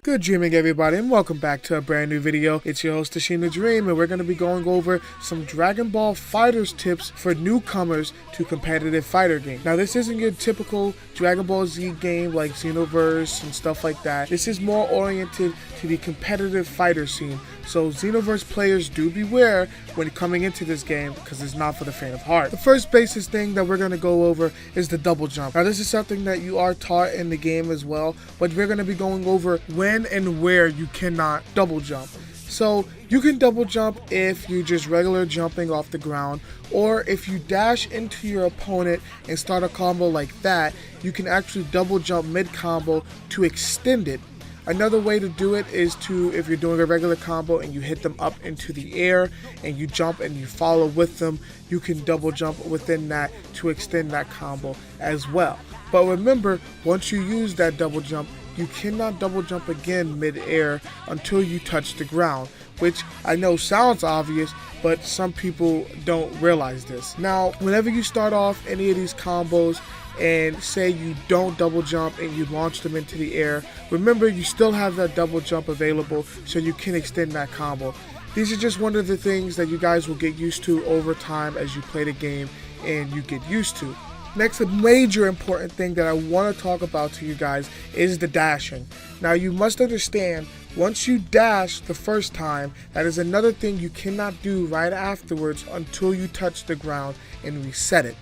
Good dreaming, everybody, and welcome back to a brand new video. It's your host Tashina Dream, and we're going to be going over some Dragon Ball Fighterz tips for newcomers to competitive fighter games. Now, this isn't your typical Dragon Ball Z game like Xenoverse and stuff like that. This is more oriented to the competitive fighter scene. So Xenoverse players, do beware when coming into this game because it's not for the faint of heart. The first basic thing that we're going to go over is the double jump. Now, this is something that you are taught in the game as well, but we're going to be going over when and where you cannot double jump. So you can double jump if you're just regular jumping off the ground, or if you dash into your opponent and start a combo like that, you can actually double jump mid combo to extend it. Another way to do it is to, if you're doing a regular combo and you hit them up into the air and you jump and you follow with them, you can double jump within that to extend that combo as well. But remember, once you use that double jump, you cannot double jump again mid-air until you touch the ground, which I know sounds obvious, but some people don't realize this. Now, whenever you start off any of these combos and say you don't double jump and you launch them into the air, remember you still have that double jump available so you can extend that combo. These are just one of the things that you guys will get used to over time as you play the game and you get used to. Next, a major important thing that I want to talk about to you guys is the dashing. Now, you must understand, once you dash the first time, that is another thing you cannot do right afterwards until you touch the ground and reset it.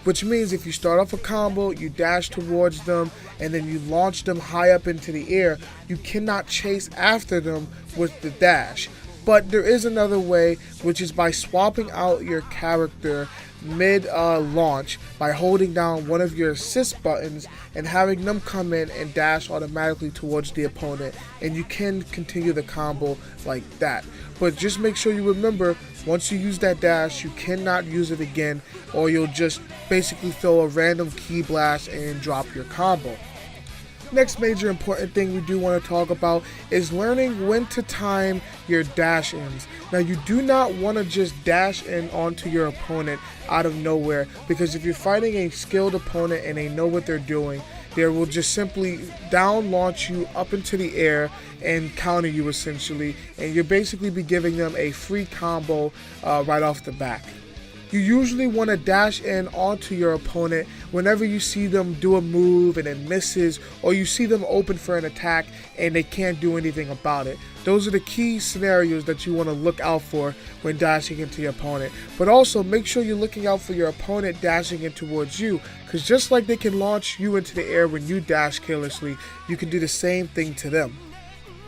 Which means if you start off a combo, you dash towards them, and then you launch them high up into the air, you cannot chase after them with the dash. But there is another way, which is by swapping out your character mid-launch by holding down one of your assist buttons and having them come in and dash automatically towards the opponent, and you can continue the combo like that. But just make sure you remember, once you use that dash, you cannot use it again, or you'll just basically throw a random key blast and drop your combo. Next major important thing we do want to talk about is learning when to time your dash ins. Now, you do not want to just dash in onto your opponent out of nowhere, because if you're fighting a skilled opponent and they know what they're doing, they will just simply down launch you up into the air and counter you essentially, and you'll basically be giving them a free combo right off the bat. You usually want to dash in onto your opponent whenever you see them do a move and it misses, or you see them open for an attack and they can't do anything about it. Those are the key scenarios that you want to look out for when dashing into your opponent. But also make sure you're looking out for your opponent dashing in towards you, because just like they can launch you into the air when you dash carelessly, you can do the same thing to them.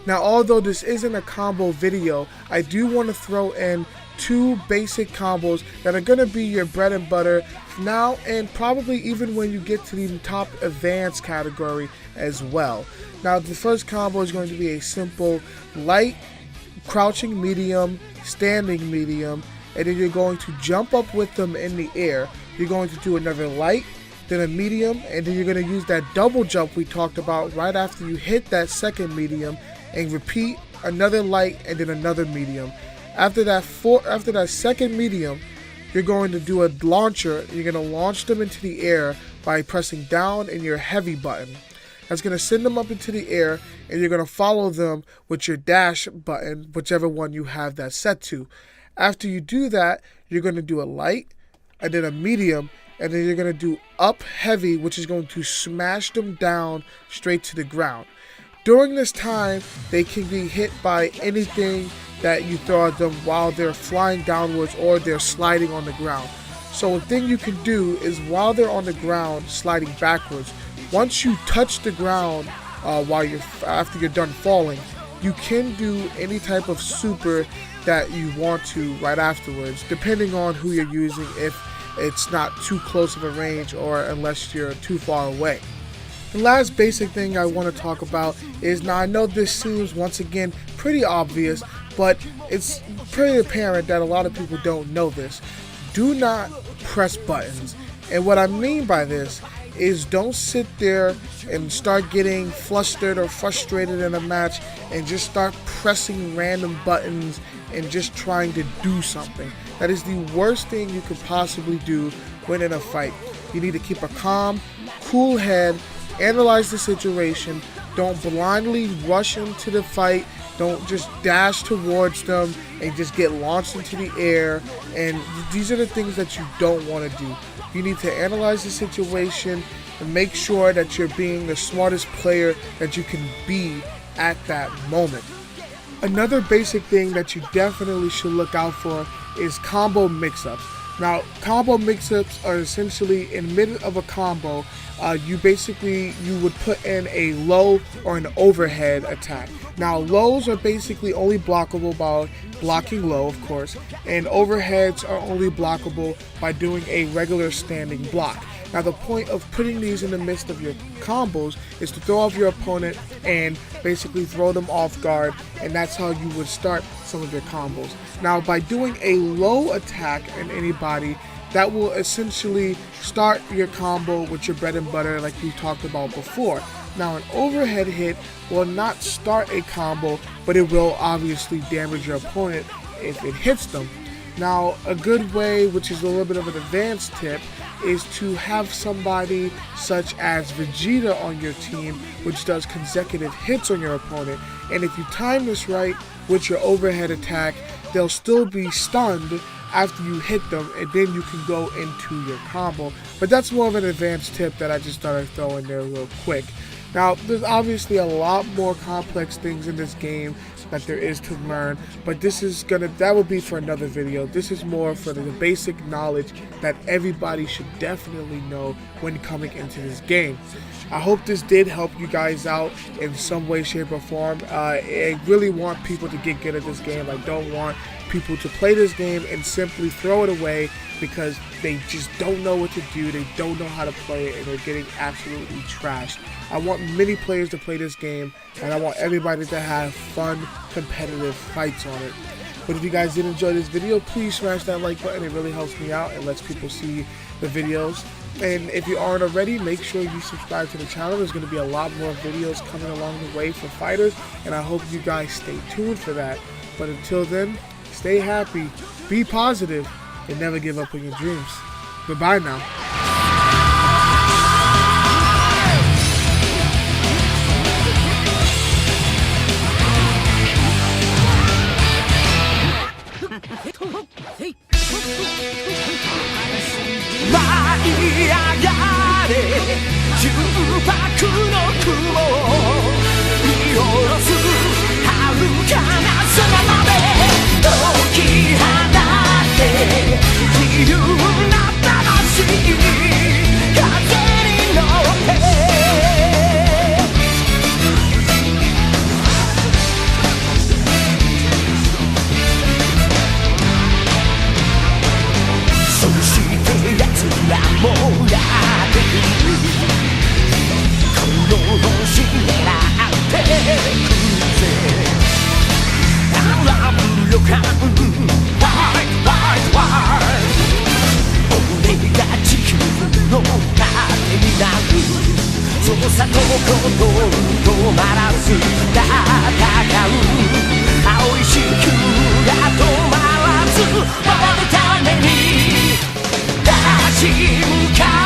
Now, although this isn't a combo video, I do want to throw in two basic combos that are going to be your bread and butter now, and probably even when you get to the top advanced category as well. Now, the first combo is going to be a simple light, crouching medium, standing medium, and then you're going to jump up with them in the air. You're going to do another light, then a medium, and then you're going to use that double jump we talked about right after you hit that second medium, and repeat another light and then another medium. After that second medium, you're going to do a launcher. You're going to launch them into the air by pressing down in your heavy button. That's going to send them up into the air, and you're going to follow them with your dash button, whichever one you have that set to. After you do that, you're going to do a light and then a medium, and then you're going to do up heavy, which is going to smash them down straight to the ground. During this time, they can be hit by anything that you throw at them while they're flying downwards or they're sliding on the ground. So a thing you can do is, while they're on the ground sliding backwards, once you touch the ground after you're done falling, you can do any type of super that you want to right afterwards, depending on who you're using, if it's not too close of a range or unless you're too far away. The last basic thing I want to talk about is, now I know this seems once again pretty obvious, but it's pretty apparent that a lot of people don't know this. Do not press buttons. And what I mean by this is, don't sit there and start getting flustered or frustrated in a match and just start pressing random buttons and just trying to do something. That is the worst thing you could possibly do when in a fight. You need to keep a calm, cool head, analyze the situation. Don't blindly rush into the fight. Don't just dash towards them and just get launched into the air. And these are the things that you don't want to do. You need to analyze the situation and make sure that you're being the smartest player that you can be at that moment. Another basic thing that you definitely should look out for is combo mix-ups. Now, combo mix-ups are essentially in the middle of a combo, you would put in a low or an overhead attack. Now, lows are basically only blockable by blocking low, of course, and overheads are only blockable by doing a regular standing block. Now, the point of putting these in the midst of your combos is to throw off your opponent and basically throw them off guard, and that's how you would start some of your combos. Now, by doing a low attack in anybody, that will essentially start your combo with your bread and butter like we talked about before. Now, an overhead hit will not start a combo, but it will obviously damage your opponent if it hits them. Now, a good way, which is a little bit of an advanced tip, is to have somebody such as Vegeta on your team, which does consecutive hits on your opponent. And if you time this right with your overhead attack, they'll still be stunned after you hit them, and then you can go into your combo. But that's more of an advanced tip that I just thought I'd throw in there real quick. Now, there's obviously a lot more complex things in this game that there is to learn, but that will be for another video. This is more for the basic knowledge that everybody should definitely know when coming into this game. I hope this did help you guys out in some way, shape, or form. I really want people to get good at this game. I don't want people to play this game and simply throw it away because they just don't know what to do, they don't know how to play it, and they're getting absolutely trashed. I want many players to play this game, and I want everybody to have fun, competitive fights on it. But if you guys did enjoy this video, please smash that like button. It really helps me out and lets people see the videos. And if you aren't already, make sure you subscribe to the channel. There's going to be a lot more videos coming along the way for Fighterz, and I hope you guys stay tuned for that. But until then, stay happy, be positive, and never give up on your dreams. Goodbye now. 重迫の雲を見下ろす遥かな空まで解き放って自由な魂風に乗ってそして奴らもやってくるこの星狙ってくぜ荒ぶる予感 Fight, fight, fight 俺が地球の盾になるそうさとこと止まらず戦う青い地球が止まらず守るために立ち向かう